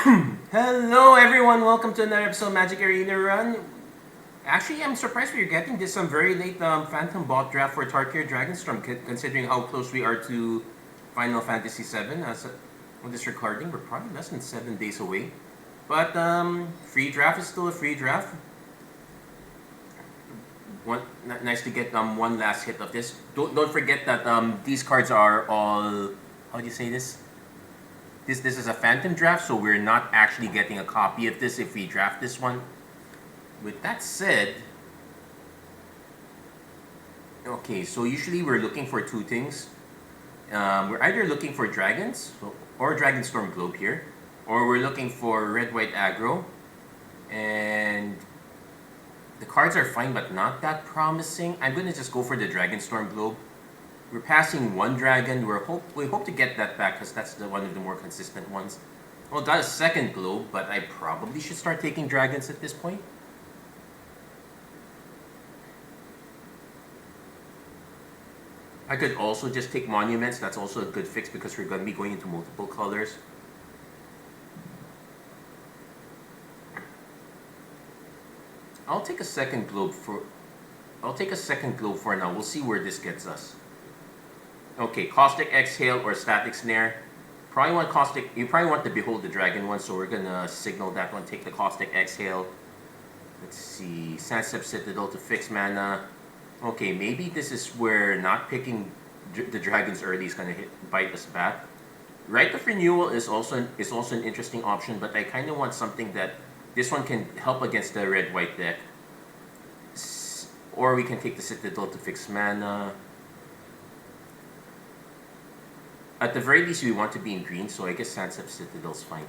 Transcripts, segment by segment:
Hello everyone, welcome to another episode of MTG Arena Run. Actually, I'm surprised we're getting this very late Phantom Bot draft for Tarkir Dragonstorm, considering how close we are to Final Fantasy VII. As on this recording, we're probably less than 7 days away. But free draft is still a free draft. Nice to get one last hit of this. Don't forget that these cards are all, how do you say this? This is a phantom draft, so we're not actually getting a copy of this if we draft this one. With that said, okay, so usually we're looking for two things. We're either looking for dragons, or Dragonstorm Globe here, or we're looking for red-white aggro. And the cards are fine, but not that promising. I'm gonna just go for the Dragonstorm Globe. We're passing one dragon. We hope to get that back because that's one of the more consistent ones. Well, got a second globe, but I probably should start taking dragons at this point. I could also just take monuments. That's also a good fix because we're going to be going into multiple colors. I'll take a second globe for now. We'll see where this gets us. Okay, Caustic Exhale or Static Snare. Probably want Caustic. You probably want to Behold the Dragon one, so we're gonna signal that one. Take the Caustic Exhale. Let's see, Sandstep Citadel to fix mana. Okay, maybe this is where not picking the dragons early is gonna bite us back. Rite of Renewal is also an interesting option, but I kind of want something that this one can help against the red-white deck. Or we can take the Citadel to fix mana. At the very least, we want to be in green, so I guess Sandstep Citadel's fine.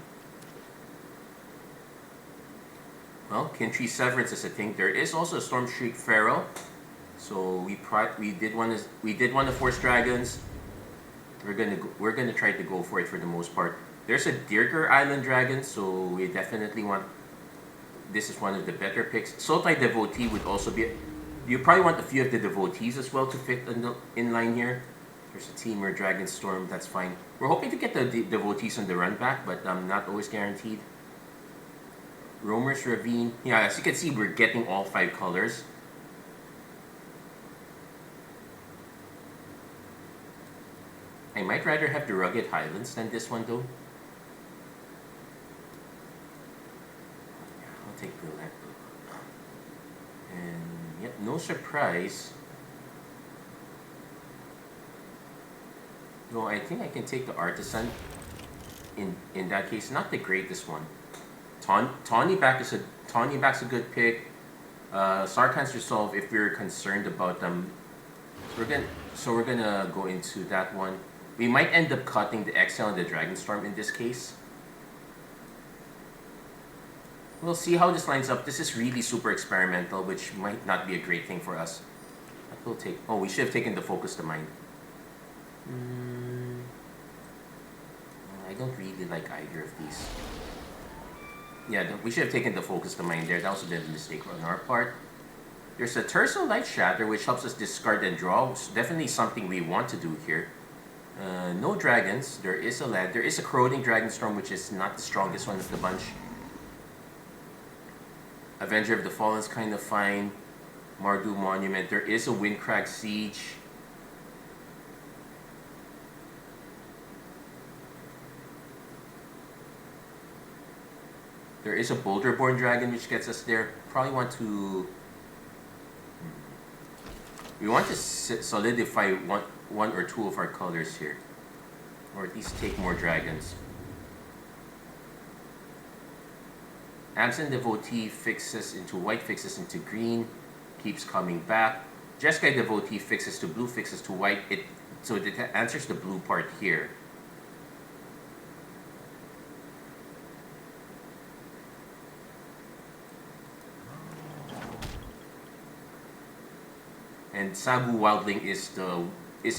Well, Kintree Severance is a thing. There is also a Stormshriek Pharaoh, so we did want to force dragons. We're gonna try to go for it for the most part. There's a Dirger Island Dragon, so we definitely want. This is one of the better picks. Sultai Devotee would also be. You probably want a few of the devotees as well to fit in line here. There's a Teamer, Dragonstorm, that's fine. We're hoping to get the devotees on the run back, but not always guaranteed. Roamer's Ravine. Yeah, as you can see, we're getting all 5 colors. I might rather have the Rugged Highlands than this one, though. I'll take the land. And, yep, no surprise. No, I think I can take the Artisan in that case. Not the greatest one. Tawny Back's a good pick. Sarkhan's Resolve if we're concerned about them. We're gonna go into that one. We might end up cutting the Exile and the Dragonstorm in this case. We'll see how this lines up. This is really super experimental, which might not be a great thing for us. We'll take. Oh, we should have taken the Focus to Mind. I don't really like either of these. Yeah, we should have taken the Focus to Mind there. That was a bit of a mistake on our part. There's a Terso Light Shatter, which helps us discard and draw. It's definitely something we want to do here. No dragons. There is a land. There is a Corroding Dragonstorm, which is not the strongest one of the bunch. Avenger of the Fallen's kind of fine. Mardu Monument. There is a Windcrag Siege. There is a Boulderborn Dragon which gets us there. Probably want to. We want to solidify one or two of our colors here, or at least take more dragons. Absent Devotee fixes into white, fixes into green, keeps coming back. Jeskai Devotee fixes to blue, fixes to white. So it answers the blue part here. And Sabu Wildling is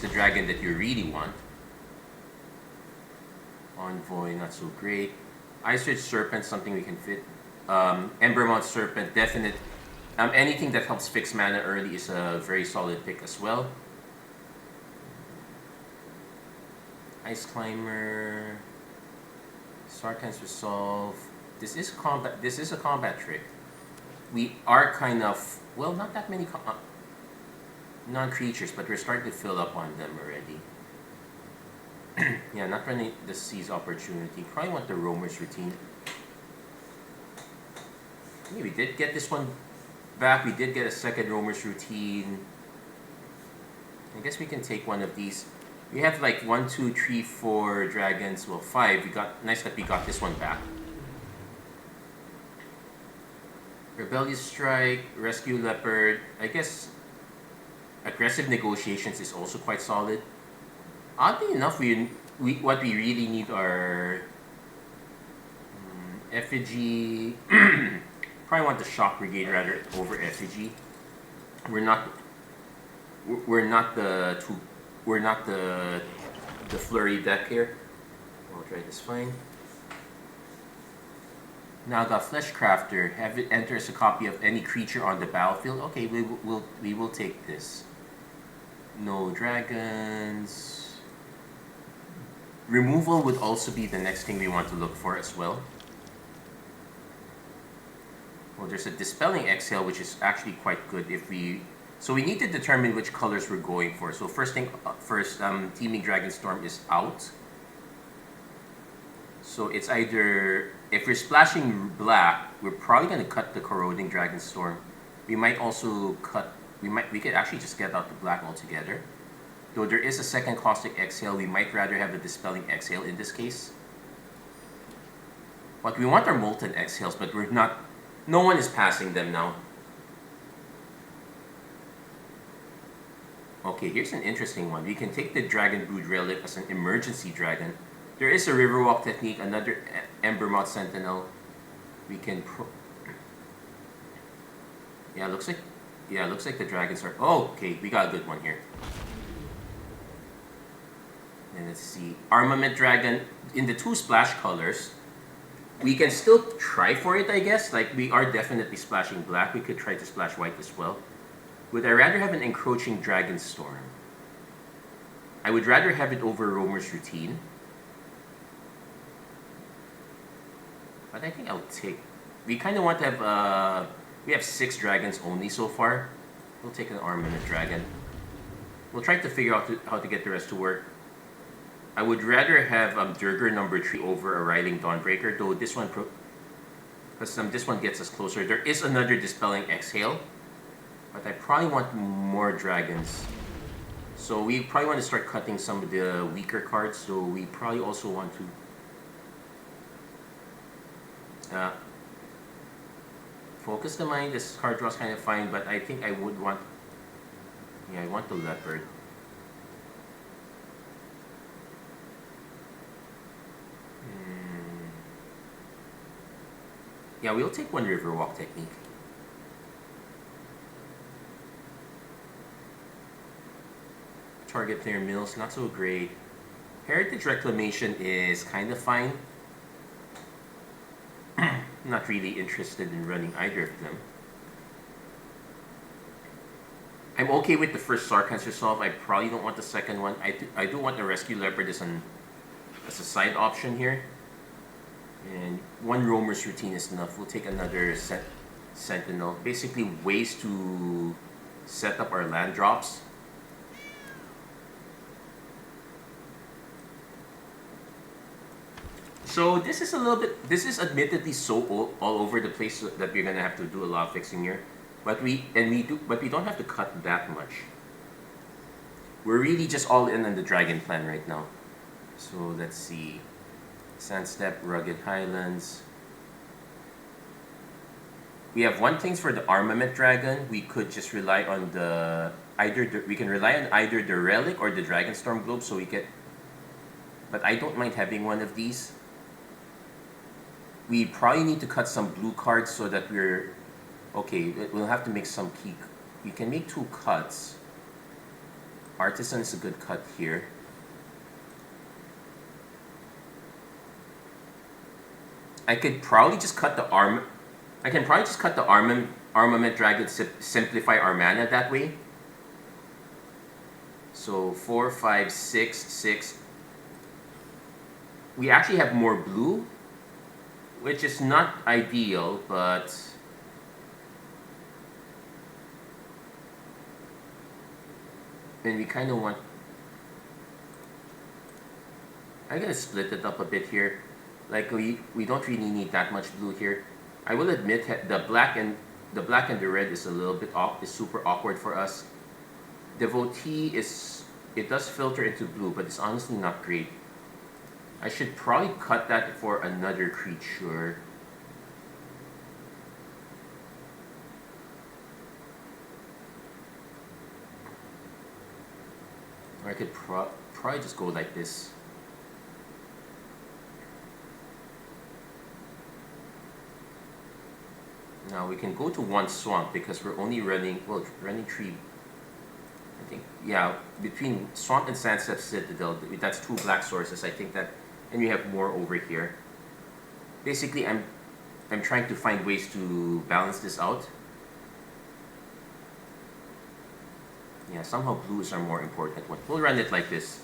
the dragon that you really want. Envoy, not so great. Ice Ridge Serpent, something we can fit. Embermount Serpent, definite. Anything that helps fix mana early is a very solid pick as well. Ice Climber, Sarkhan's Resolve. This is combat. This is a combat trick. We are kind of, well, not that many non-creatures, but we're starting to fill up on them already. Yeah, not running the Seize Opportunity. Probably want the Roamer's Routine. Yeah, we did get this one back. We did get a second Roamer's Routine. I guess we can take one of these. We have like 1, 2, 3, 4 dragons. Well, 5. We got nice that we got this one back. Rebellious Strike, Rescue Leopard. I guess Aggressive Negotiations is also quite solid. Oddly enough, what we really need are Effigy. Probably want the Shock Brigade rather over Effigy. We're not the flurry deck here. I'll try this fine. Now I got Flesh Crafter. Have it enter as a copy of any creature on the battlefield. Okay, we will take this. No dragons. Removal would also be the next thing we want to look for as well. Well, there's a Dispelling Exhale, which is actually quite good if we. So we need to determine which colors we're going for. So first, Teeming Dragonstorm is out. So it's either, if we're splashing black, we're probably going to cut the Corroding Dragonstorm. We might also cut, we could actually just get out the black altogether. Though there is a second Caustic Exhale, we might rather have a Dispelling Exhale in this case. But we want our Molten Exhales, but we're not, no one is passing them now. Okay, here's an interesting one. We can take the Dragon Brood Relic as an emergency dragon. There is a Riverwalk technique, another Embermouth Sentinel. We can looks like the dragons are. Oh, okay, we got a good one here. And let's see, Armament Dragon in the 2 splash colors. We can still try for it, I guess. Like, we are definitely splashing black. We could try to splash white as well. Would I rather have an Encroaching Dragonstorm? I would rather have it over Roamer's Routine. But I think I'll take. We kind of want to have. We have 6 dragons only so far. We'll take an Armament Dragon. We'll try to figure out how to get the rest to work. I would rather have Durger number 3 over a Riding Dawnbreaker, though this one, because this one gets us closer. There is another Dispelling Exhale, but I probably want more dragons. So we probably want to start cutting some of the weaker cards. So we probably also want to Focus the Mind. This card draw is kind of fine, but I think I would want. Yeah, I want the Leopard. Yeah, we'll take one Riverwalk technique. Target player mills, not so great. Heritage Reclamation is kind of fine. Not really interested in running either of them. I'm okay with the first Sarkhan's Resolve. I probably don't want the second one. I do want the Rescue Leopard as a side option here. And one Roamer's Routine is enough. We'll take another Sentinel. Basically ways to set up our land drops. So this is a little bit, this is admittedly so all over the place that we're gonna have to do a lot of fixing here. But we don't have to cut that much. We're really just all in on the Dragon plan right now. So let's see. Sandstep, Rugged Highlands. We have one thing for the Armament Dragon. We could just rely on we can rely on either the Relic or the Dragonstorm Globes, so we get. But I don't mind having one of these. We probably need to cut some blue cards so that we're okay. We'll have to make some key. We can make 2 cuts. Artisan is a good cut here. I could probably just cut the Armament Dragon, simplify our mana that way. So 4, 5, 6, 6. We actually have more blue. which is not ideal, but then we kind of want. I'm gonna split it up a bit here. Like we don't really need that much blue here. I will admit the black and the red is a little bit is super awkward for us. Devotee it does filter into blue, but it's honestly not great. I should probably cut that for another creature. Or I could probably just go like this. Now we can go to one swamp because we're only running, well, running 3. I think, yeah, between swamp and Sandstep Citadel, that's 2 black sources. I think that, and you have more over here. Basically, I'm trying to find ways to balance this out. Yeah, somehow blues are more important. We'll run it like this.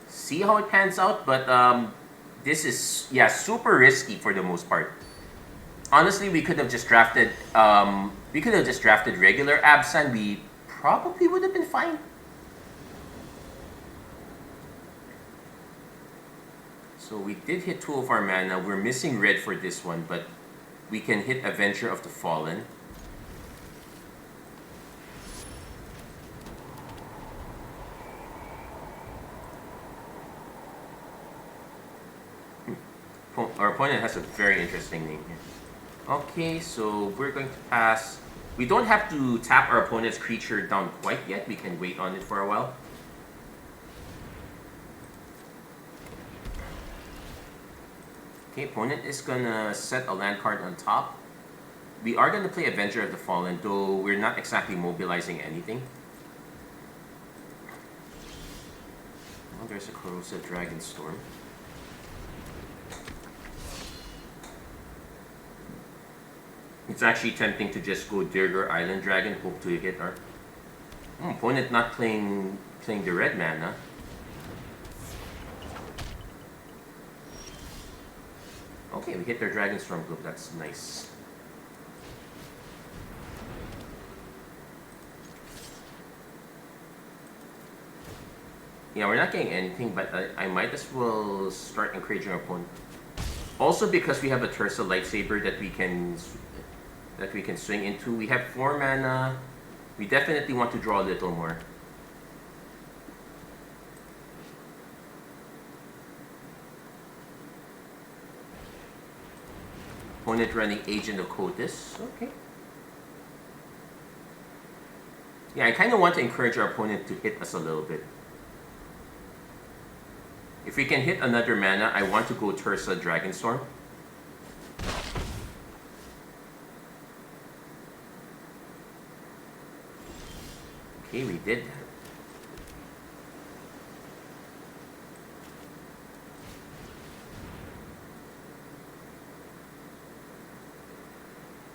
See how it pans out, but this is, yeah, super risky for the most part. Honestly, we could have just drafted regular Absan. We probably would have been fine. So we did hit 2 of our mana. We're missing red for this one, but we can hit Avenger of the Fallen. Our opponent has a very interesting name here. Okay, so we're going to pass. We don't have to tap our opponent's creature down quite yet. We can wait on it for a while. Okay, opponent is gonna set a land card on top. We are gonna play Avenger of the Fallen, though we're not exactly mobilizing anything. Oh, there's a Corrosive Dragonstorm. It's actually tempting to just go Dirger Island Dragon, hope to hit our opponent not playing the red mana. Okay, we hit their Dragonstorm Globe, that's nice. Yeah, we're not getting anything, but I might as well start encouraging our opponent. Also because we have a Tersa Lightsaber that we can swing into. We have 4 mana. We definitely want to draw a little more. Opponent running Agent of Kotis. Okay. Yeah, I kind of want to encourage our opponent to hit us a little bit. If we can hit another mana, I want to go Tersa Dragonstorm. Okay, we did that.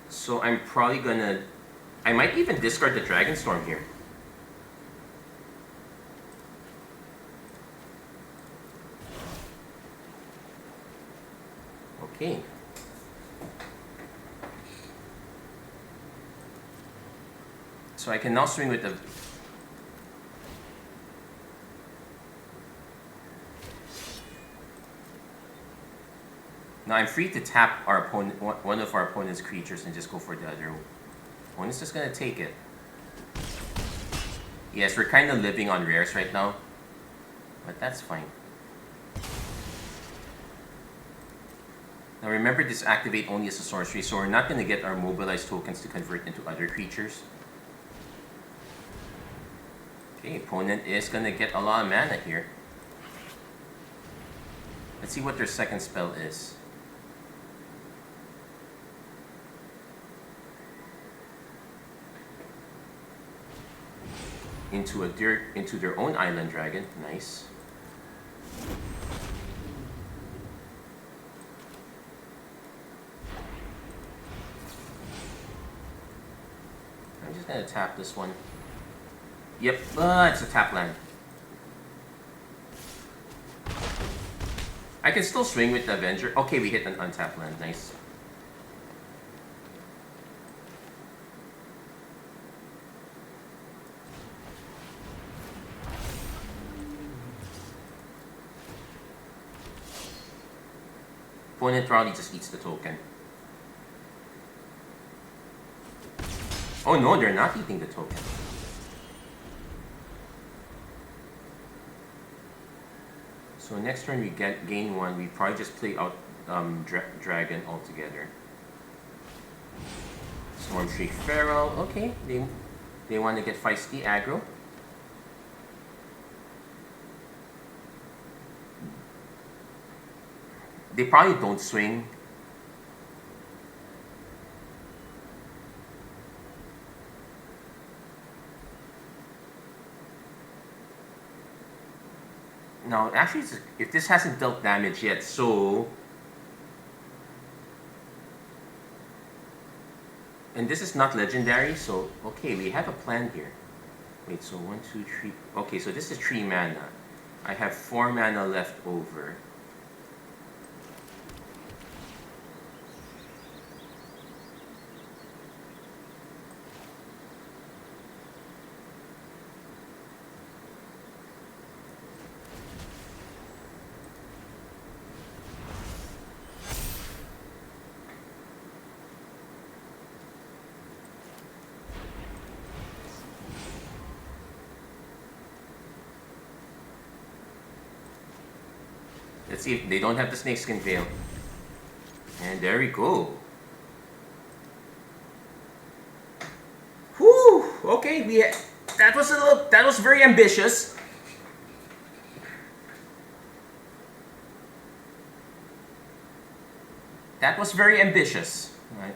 So I'm probably gonna... I might even discard the Dragonstorm here. Okay. So I can now swing with the... Now I'm free to tap our opponent, one of our opponent's creatures, and just go for the other. Opponent's just gonna take it. Yes, we're kind of living on rares right now, but that's fine. Now remember, this activate only as a sorcery, so we're not gonna get our mobilized tokens to convert into other creatures. Okay, opponent is gonna get a lot of mana here. Let's see what their second spell is. Into their own island dragon. Nice. I'm just gonna tap this one. Yep, it's a tap land. I can still swing with the Avenger. Okay, we hit an untapped land. Nice. Opponent probably just eats the token. Oh no, they're not eating the token. So next turn we gain 1. We probably just play out Dragon altogether. Storm Shake Feral. Okay, they want to get feisty aggro. They probably don't swing. No, actually, if this hasn't dealt damage yet, so... And this is not legendary, so... Okay, we have a plan here. Wait, so 1, 2, 3... Okay, so this is 3 mana. I have 4 mana left over. Let's see if they don't have the Snakeskin Veil. And there we go. Whew! Okay, that was very ambitious. That was very ambitious. Right.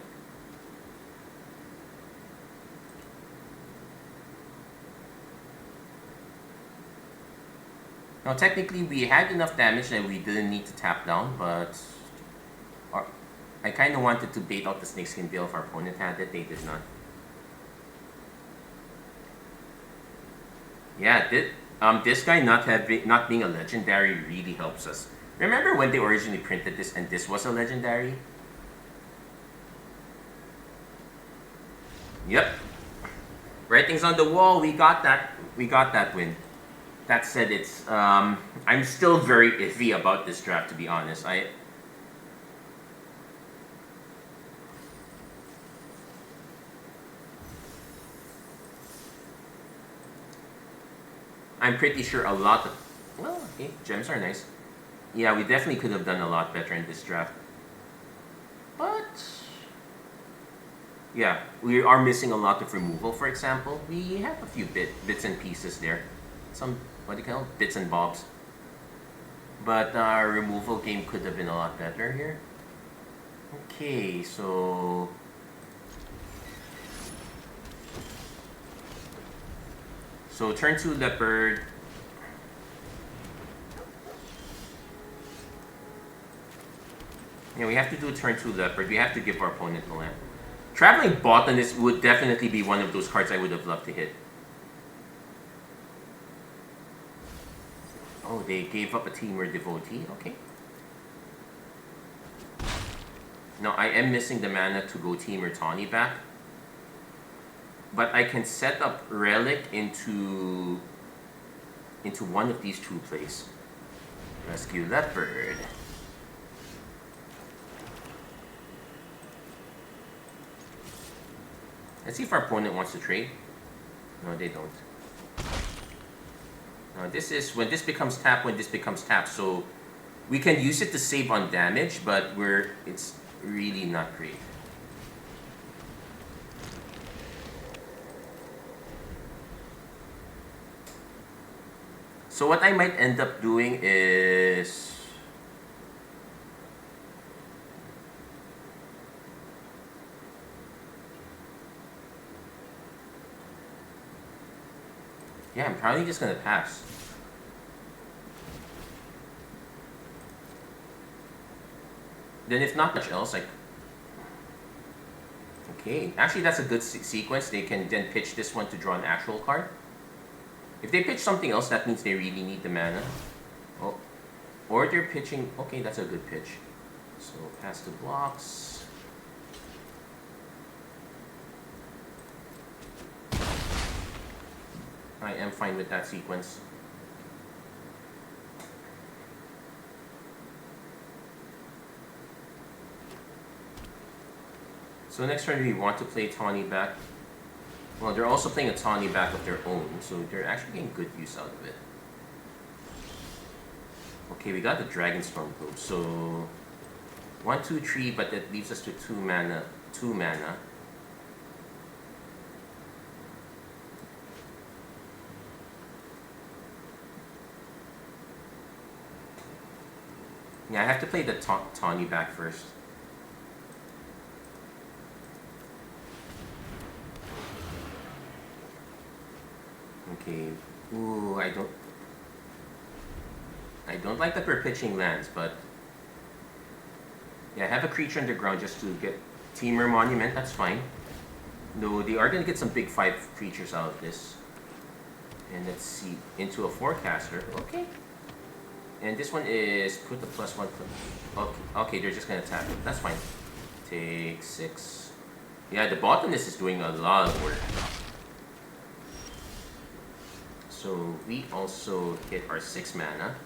Now technically we had enough damage that we didn't need to tap down, but I kind of wanted to bait out the Snakeskin Veil if our opponent had it. They did not. Yeah, this guy not being a legendary really helps us. Remember when they originally printed this and this was a legendary? Yep. Writings on the wall. We got that. We got that win. That said, it's I'm still very iffy about this draft, to be honest. I'm pretty sure a lot of... Well, okay, gems are nice. Yeah, we definitely could have done a lot better in this draft. But... yeah, we are missing a lot of removal, for example. We have a few bits and pieces there. Some, what do you call them? Bits and bobs. But our removal game could have been a lot better here. Okay, so... So turn 2 Leopard. Yeah, we have to do a turn 2 Leopard. We have to give our opponent a land. Traveling Botanist would definitely be one of those cards I would have loved to hit. Oh, they gave up a Teamer Devotee. Okay. Now, I am missing the mana to go Teamer Tawny back. But I can set up Relic into one of these two plays. Rescue Leopard. Let's see if our opponent wants to trade. No, they don't. Now this is when this becomes tap, when this becomes tap. So we can use it to save on damage, but it's really not great. So what I might end up doing is... yeah, I'm probably just gonna pass. Then if not much else, like... okay, actually that's a good sequence. They can then pitch this one to draw an actual card. If they pitch something else, that means they really need the mana. Oh, or they're pitching... okay, that's a good pitch. So pass the blocks. I am fine with that sequence. So next turn we want to play Tawny back. Well, they're also playing a Tawny back of their own, so they're actually getting good use out of it. Okay, we got the Dragonstorm Globes, so 1, 2, 3, but that leaves us to 2 mana. 2 mana. Yeah, I have to play the Tawny back first. Okay. Ooh, I don't like that we're pitching lands, but yeah, I have a creature underground just to get Teamer Monument. That's fine. No, they are gonna get some big 5 creatures out of this. And let's see, into a Forecaster. Okay. And this one is put the +1. Okay, they're just gonna tap it. That's fine. Take 6. Yeah, the botanist is doing a lot of work. So we also hit our 6 mana.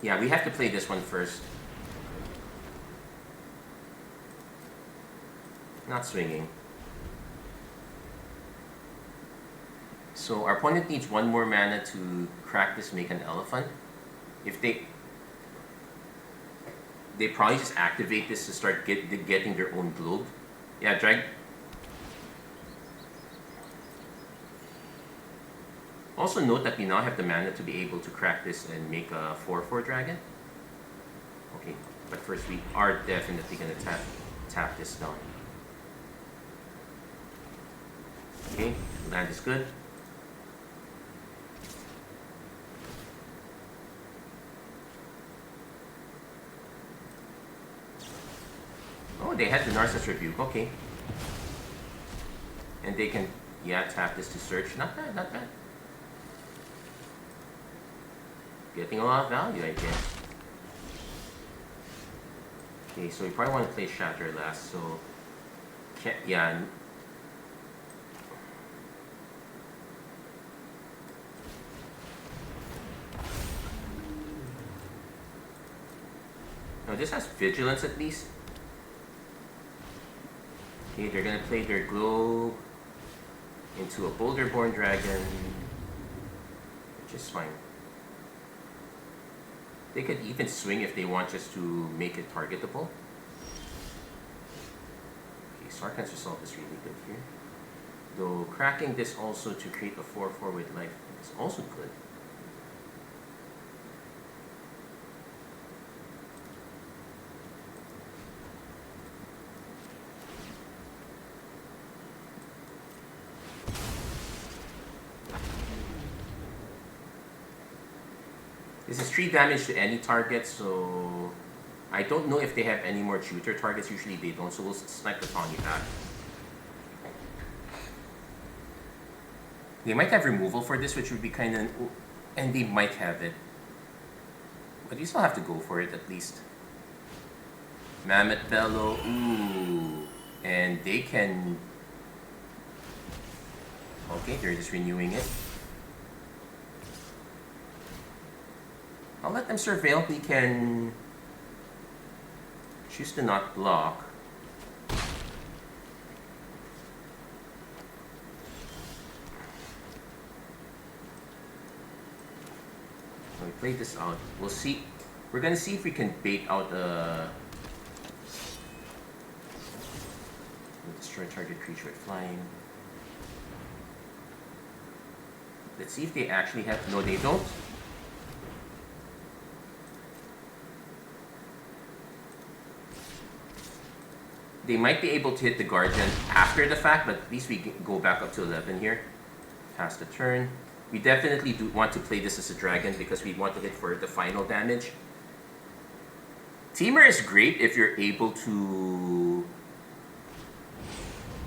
Yeah, we have to play this one first. Not swinging. So our opponent needs 1 more mana to crack this, make an elephant. If they probably just activate this to start getting their own globe. Yeah, Also note that we now have the mana to be able to crack this and make a 4/4 dragon. Okay, but first we are definitely gonna tap this down. Okay, land is good. Oh, they had the Narcissus Rebuke, okay. And they can, yeah, tap this to search. Not bad, not bad. Getting a lot of value, I guess. Okay, so we probably want to play Shatter last, so... yeah. No, this has Vigilance at least. Okay, they're gonna play their Globe into a Boulder-born Dragon, which is fine. They could even swing if they want just to make it targetable. Okay, Sarkhan's Resolve is really good here. Though cracking this also to create a 4/4 with life is also good. This is 3 damage to any target, so I don't know if they have any more tutor targets. Usually they don't, so we'll snipe the Tawny back. They might have removal for this, which would be kind of... and they might have it. But you still have to go for it at least. Mammoth Bellow, ooh. And they can... okay, they're just renewing it. I'll let them surveil. We can choose to not block. So we play this out. We'll see. We're gonna see if we can bait out a destroy target creature with flying. Let's see if they actually have. No, they don't. They might be able to hit the Guardian after the fact, but at least we go back up to 11 here. Pass the turn. We definitely do want to play this as a dragon because we want to hit for the final damage. Teamer is great if you're able to...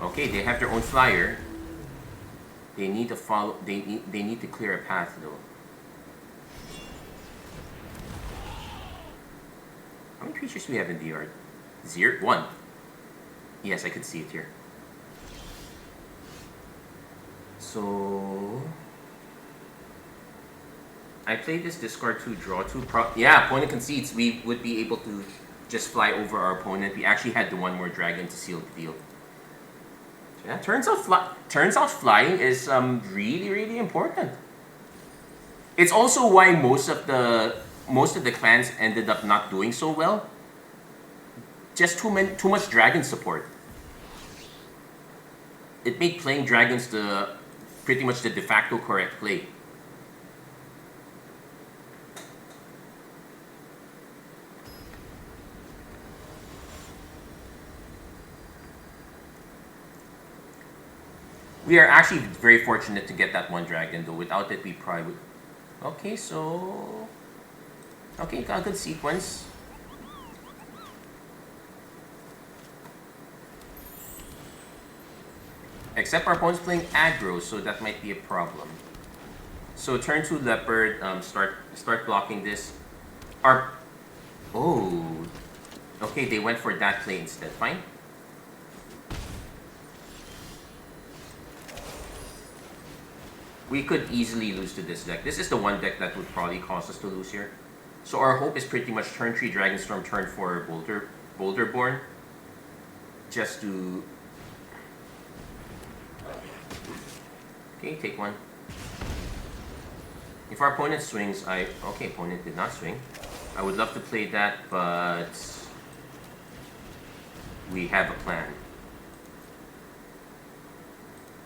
okay, they have their own flyer. They need to follow... They need to clear a path though. How many creatures do we have in the yard? 0? 1. Yes, I could see it here. So I play this discard 2, draw 2. Yeah, opponent concedes. We would be able to just fly over our opponent. We actually had the one more dragon to seal the deal. So yeah, turns out flying is really, really important. It's also why most of the clans ended up not doing so well. Just too much dragon support. It made playing dragons pretty much the de facto correct play. We are actually very fortunate to get that one dragon though. Without it, we probably would. Okay, so okay, got a good sequence. Except our opponent's playing aggro, so that might be a problem. So turn 2 leopard, start blocking this. Okay, they went for that play instead. Fine. We could easily lose to this deck. This is the one deck that would probably cause us to lose here. So our hope is pretty much turn 3 Dragonstorm, turn 4 Boulderborn. Just to... Okay, take one. If our opponent swings, okay, opponent did not swing. I would love to play that, but we have a plan.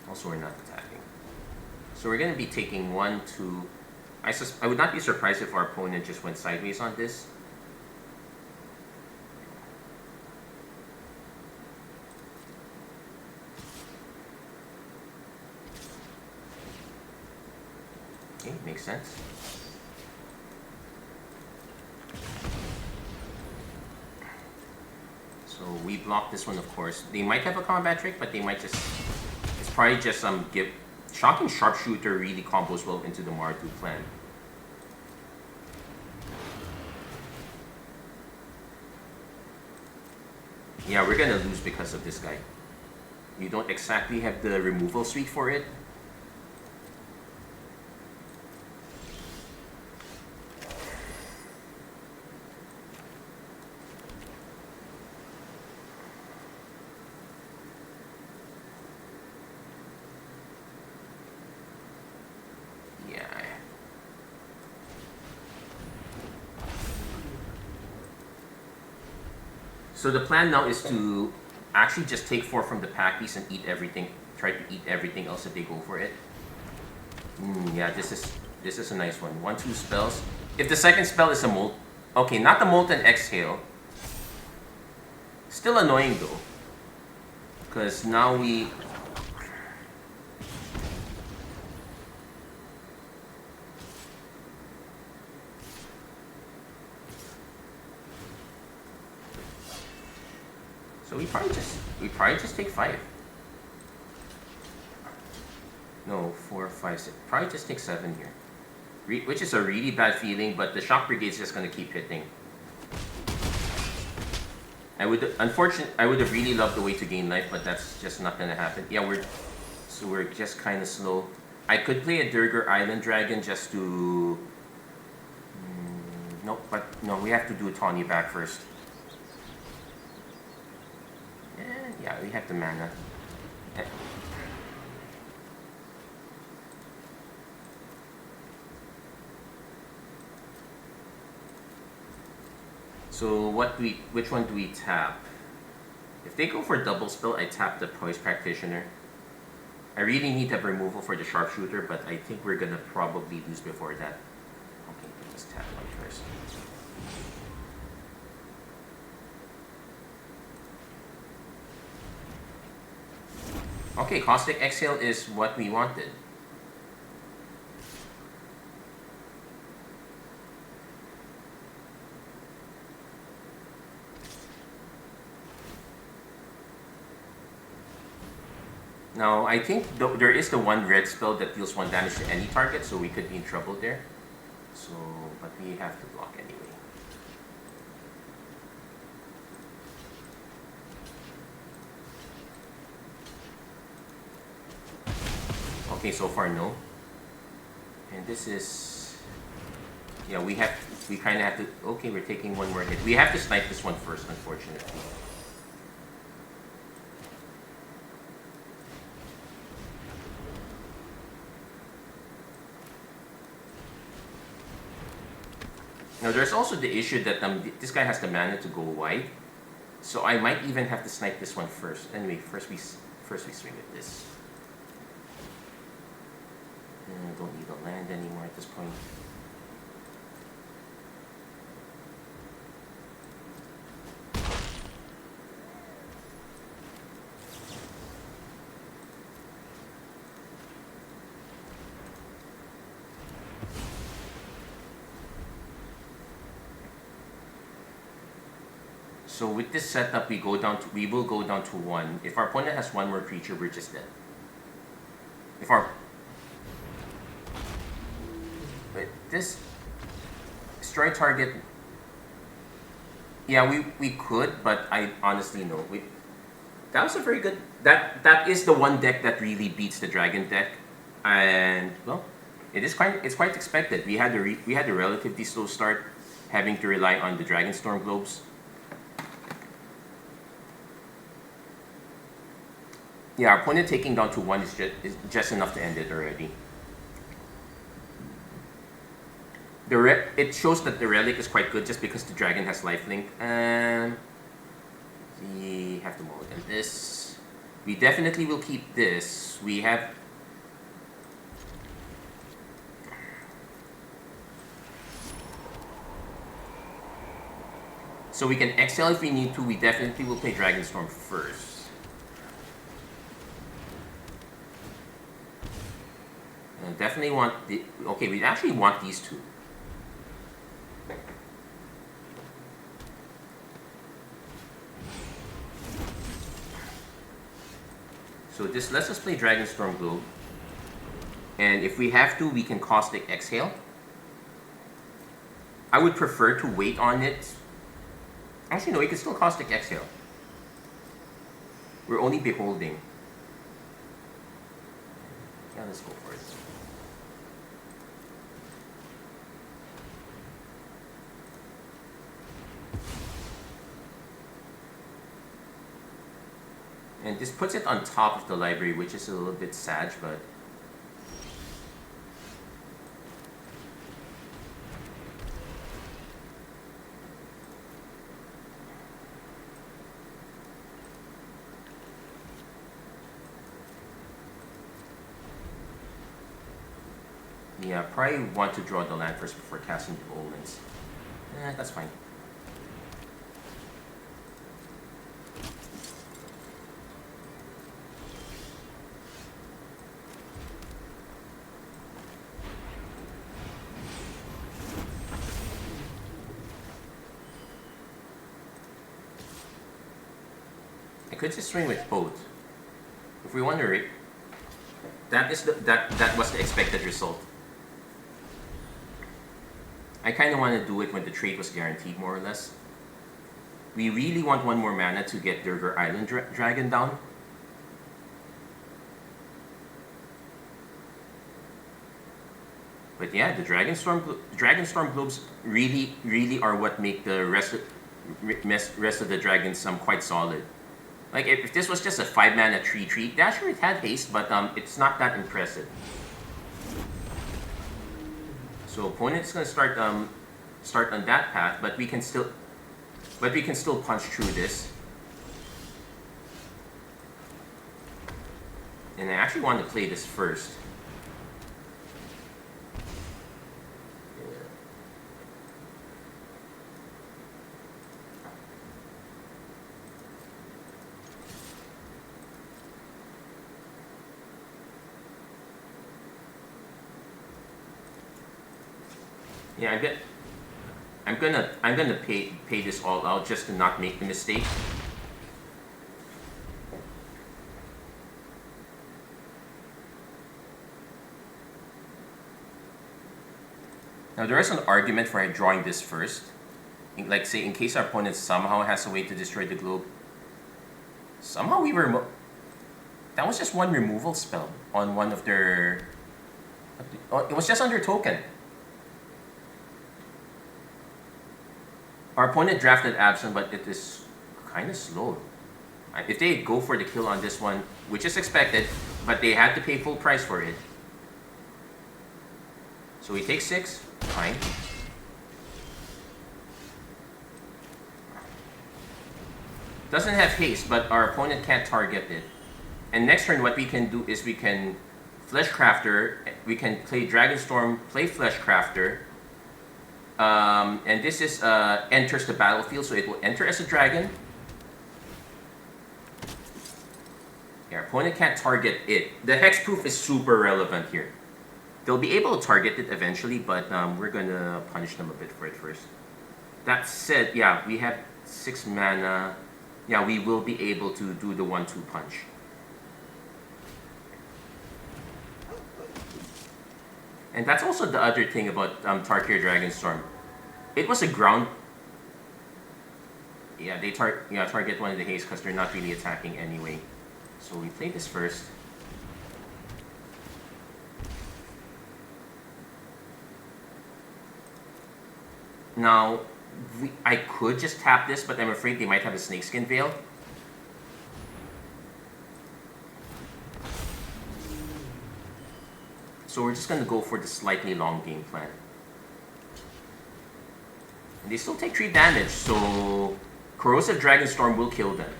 Also, we're not attacking. So we're going to be taking 1, 2... I would not be surprised if our opponent just went sideways on this. Okay, makes sense. So we block this one, of course. They might have a combat trick, but they might just... It's probably just give... Shocking Sharpshooter really combos well into the Mardu plan. Yeah, we're gonna lose because of this guy. You don't exactly have the removal suite for it. So the plan now is to actually just take 4 from the pack piece and eat everything. Try to eat everything else if they go for it. Yeah, this is a nice one. 1, 2 spells. If the second spell is a molt, okay, not the Molten Exhale. Still annoying though, because now we. So we probably just take 5. No, 4, 5, 6. Probably just take 7 here, which is a really bad feeling. But the Shock Brigade's just gonna keep hitting. I would have really loved the way to gain life, but that's just not gonna happen. Yeah, we're just kind of slow. I could play a Durgar Island Dragon just to. No, we have to do Tawny back first. Yeah, we have the mana. So which one do we tap? If they go for double spell, I tap the Poise Practitioner. I really need to have removal for the Sharpshooter, but I think we're gonna probably lose before that. Okay, let's tap one first. Okay, Caustic Exhale is what we wanted. Now, I think there is the one red spell that deals 1 damage to any target, so we could be in trouble there. So, but we have to block anyway. Okay, so far no. And this is, yeah, we kind of have to, okay, we're taking one more hit. We have to snipe this one first, unfortunately. Now there's also the issue that this guy has the mana to go wide, so I might even have to snipe this one first. Anyway, first we swing at this. I don't need a land anymore at this point. So with this setup, we will go down to 1. If our opponent has one more creature, we're just dead. But this destroy target, yeah, we could, but I honestly know that was a very good. That is the one deck that really beats the dragon deck, and well, it's quite expected. We had a relatively slow start, having to rely on the Dragonstorm Globes. Yeah, our opponent taking down to 1 is just enough to end it already. It shows that the relic is quite good just because the dragon has lifelink. And we have to mulligan this. We definitely will keep this. We have. So we can exile if we need to. We definitely will play Dragonstorm first. Definitely want the, okay, we actually want these two. So this lets us play Dragonstorm Globe. And if we have to, we can Caustic Exhale. I would prefer to wait on it. Actually, no, we can still Caustic Exhale. We're only beholding. Yeah, let's go for it. And this puts it on top of the library, which is a little bit sad, but yeah, probably want to draw the land first before casting the Omens. That's fine. I could just swing with both. If we want to, that was the expected result. I kind of want to do it when the trade was guaranteed, more or less. We really want one more mana to get Durgar Island Dragon down. But yeah, the Dragonstorm Globes really are what make the rest of the dragons quite solid. Like if this was just a 5-mana 3/3, yeah, sure it had haste, but it's not that impressive. So opponent's gonna start on that path, but we can still punch through this. And I actually want to play this first. Yeah, I'm gonna pay this all out just to not make the mistake. Now there is an argument for drawing this first. Like say in case our opponent somehow has a way to destroy the globe. Somehow we were That was just one removal spell on one of their... Oh, it was just on their token. Our opponent drafted Absent, but it is kind of slow. If they go for the kill on this one, which is expected, but they had to pay full price for it. So we take 6, fine. Doesn't have haste, but our opponent can't target it. And next turn, what we can do is we can Fleshcrafter, we can play Dragonstorm, play Fleshcrafter. And this is enters the battlefield, so it will enter as a dragon. Yeah, our opponent can't target it. The hexproof is super relevant here. They'll be able to target it eventually, but we're gonna punish them a bit for it first. That said, yeah, we have 6 mana. Yeah, we will be able to do the 1-2 punch. And that's also the other thing about Tarkir Dragonstorm. It was a ground... Yeah, they target one of the haste because they're not really attacking anyway. So we play this first. Now, I could just tap this, but I'm afraid they might have a Snakeskin Veil. So we're just going to go for the slightly long game plan. And they still take 3 damage, so Corrosive Dragonstorm will kill them.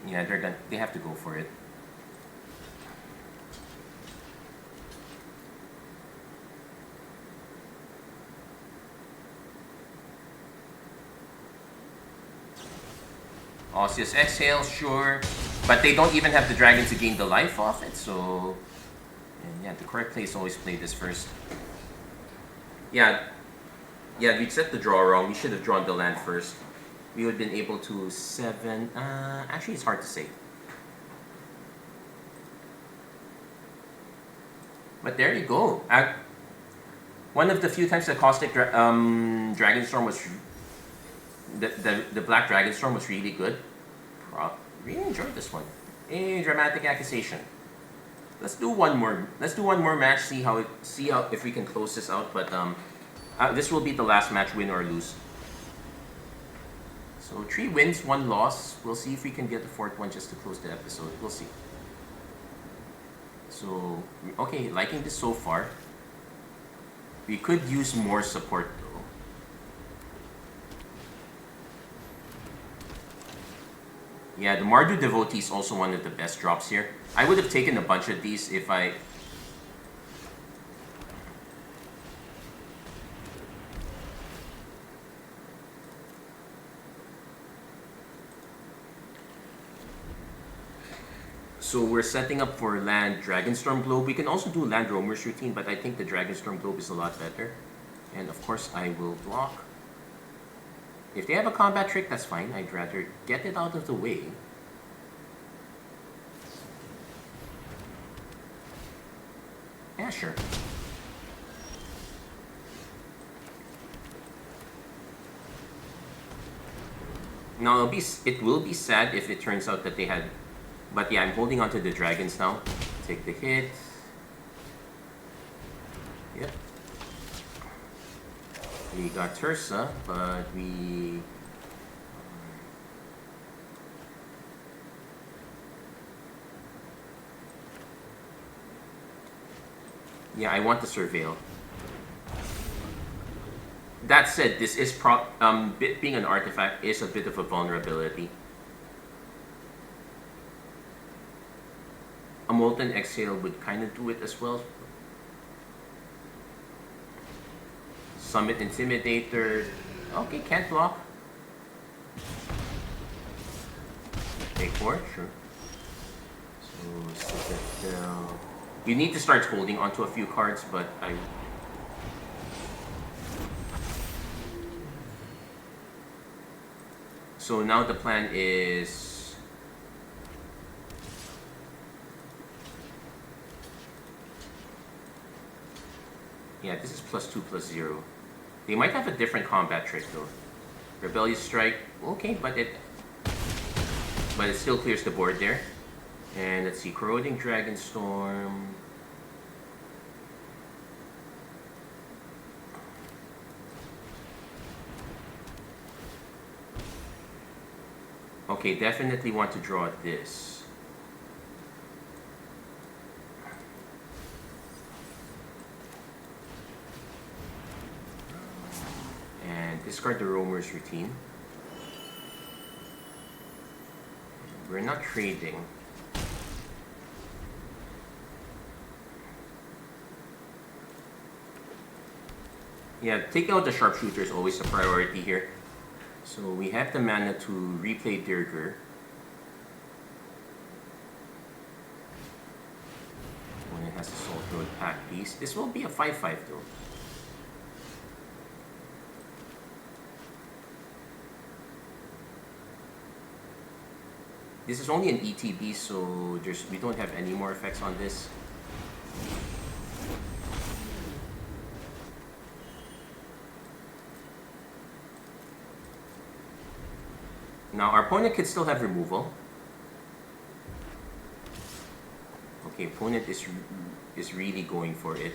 Yeah, they have to go for it. Osseous Exhale, sure. But they don't even have the dragon to gain the life off it, so... And yeah, the correct play is always play this first. Yeah, we set the draw wrong. We should have drawn the land first. We would have been able to 7... actually, it's hard to say. But there you go. One of the few times the Caustic Dragonstorm was... The Black Dragonstorm was really good. Really enjoyed this one. A Dramatic Accusation. Let's do one more. Let's do one more match. See how if we can close this out. But this will be the last match, win or lose. So 3 wins, 1 loss. We'll see if we can get the 4th one just to close the episode. We'll see. So okay, liking this so far. We could use more support though. Yeah, the Mardu Devotee is also one of the best drops here. I would have taken a bunch of these if I... So we're setting up for land Dragonstorm Globe. We can also do land Roamer's Routine, but I think the Dragonstorm Globe is a lot better. And of course, I will block. If they have a combat trick, that's fine. I'd rather get it out of the way. Yeah, sure. Now, it will be sad if it turns out that they had... But yeah, I'm holding on to the dragons now. Take the hit. Yep. We got Tursa, but we... Yeah, I want the Surveil. That said, this is being an artifact is a bit of a vulnerability. A Molten Exhale would kind of do it as well. Summit Intimidator. Okay, can't block. Take 4, sure. So, Citadel. You need to start holding onto a few cards, but I... So now the plan is... Yeah, this is +2/+0. They might have a different combat trick though. Rebellious Strike, okay, but but it still clears the board there. And let's see, Corroding Dragonstorm. Okay, definitely want to draw this. And discard the Roamer's Routine. We're not trading. Yeah, taking out the Sharpshooter is always a priority here. So we have the mana to replay Dirger. When it has a Salt Road Pack piece. This will be a 5/5 though. This is only an ETB, so we don't have any more effects on this. Now our opponent could still have removal. Okay, opponent is really going for it.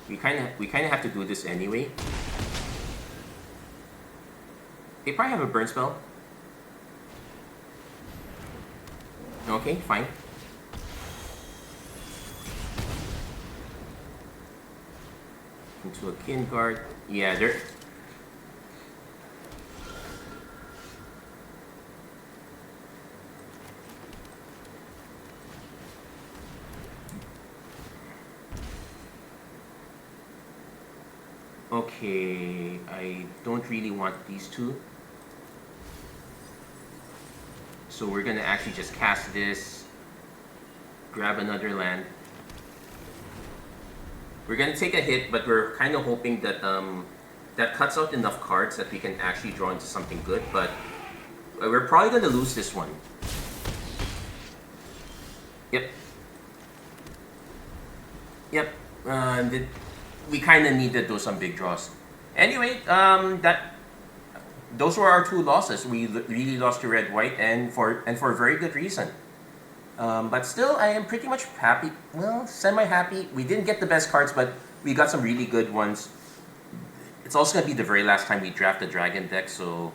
We kind of have to do this anyway. They probably have a burn spell. Okay, fine. Into a Kin Guard. Yeah, they're... Okay, I don't really want these two. So we're gonna actually just cast this, grab another land. We're gonna take a hit, but we're kind of hoping that that cuts out enough cards that we can actually draw into something good, but we're probably gonna lose this one. Yep. Yep. We kind of need to do some big draws. Anyway, those were our two losses. We really lost to red-white, and for a very good reason. But still, I am pretty much happy. Well, semi-happy. We didn't get the best cards, but we got some really good ones. It's also going to be the very last time we draft the Dragon deck, so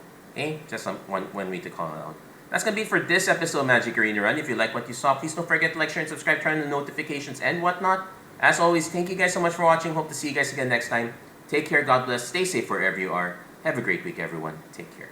just one way to call it out. That's going to be it for this episode of MTG Arena Run. If you like what you saw, please don't forget to like, share, and subscribe, turn on the notifications and whatnot. As always, thank you guys so much for watching. Hope to see you guys again next time. Take care, God bless, stay safe wherever you are. Have a great week, everyone. Take care.